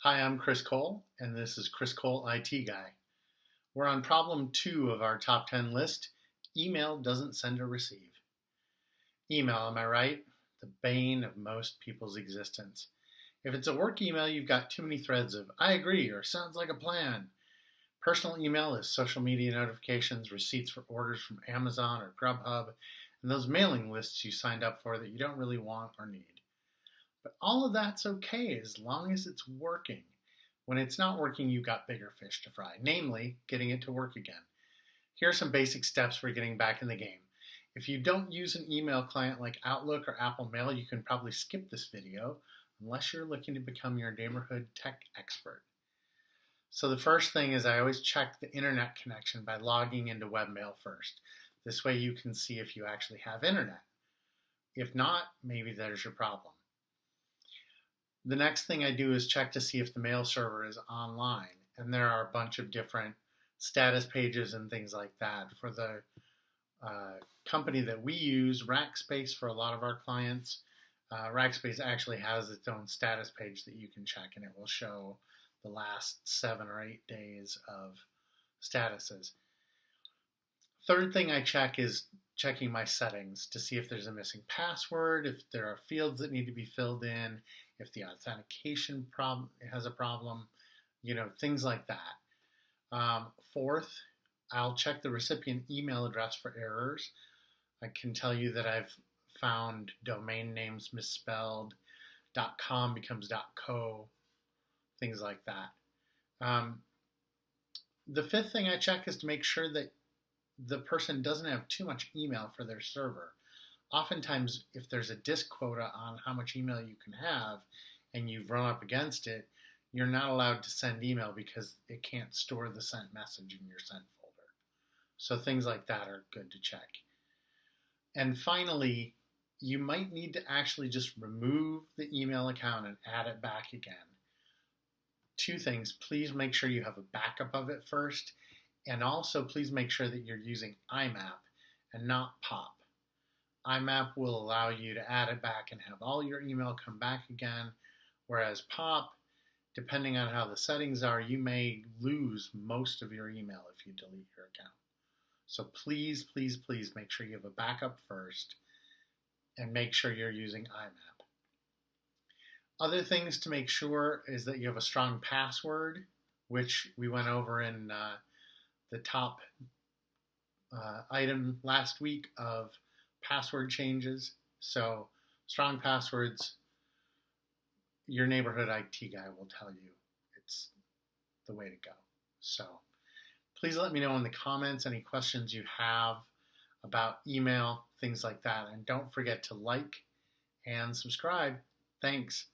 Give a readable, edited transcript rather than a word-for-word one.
Hi, I'm Chris Cole, and this is Chris Cole IT Guy. We're on problem 2 of our top 10 list. Email doesn't send or receive. Email, am I right? The bane of most people's existence. If it's a work email, you've got too many threads of I agree or sounds like a plan. Personal email is social media notifications, receipts for orders from Amazon or Grubhub, and those mailing lists you signed up for that you don't really want or need. But all of that's okay as long as it's working. When it's not working, you've got bigger fish to fry, namely getting it to work again. Here are some basic steps for getting back in the game. If you don't use an email client like Outlook or Apple Mail, you can probably skip this video unless you're looking to become your neighborhood tech expert. So the first thing is I always check the internet connection by logging into webmail first. This way you can see if you actually have internet. If not, maybe there's your problem. The next thing I do is check to see if the mail server is online. And there are a bunch of different status pages and things like that. For the company that we use, Rackspace, for a lot of our clients, Rackspace actually has its own status page that you can check, and it will show the last 7 or 8 days of statuses. Third thing I check is checking my settings to see if there's a missing password, if there are fields that need to be filled in, if the authentication problem has a problem, things like that. Fourth, I'll check the recipient email address for errors. I can tell you that I've found domain names misspelled, .com becomes .co, things like that. The fifth thing I check is to make sure that the person doesn't have too much email for their server. Oftentimes, if there's a disk quota on how much email you can have and you've run up against it, you're not allowed to send email because it can't store the sent message in your sent folder. So things like that are good to check. And finally, you might need to actually just remove the email account and add it back again. Two things, please make sure you have a backup of it first, and also please make sure that you're using IMAP and not POP. IMAP will allow you to add it back and have all your email come back again, whereas POP, depending on how the settings are, you may lose most of your email if you delete your account. So please, please, please make sure you have a backup first and make sure you're using IMAP. Other things to make sure is that you have a strong password, which we went over in the top item last week of password changes. So strong passwords, your neighborhood IT guy will tell you it's the way to go. So please let me know in the comments any questions you have about email, things like that. And don't forget to like and subscribe. Thanks.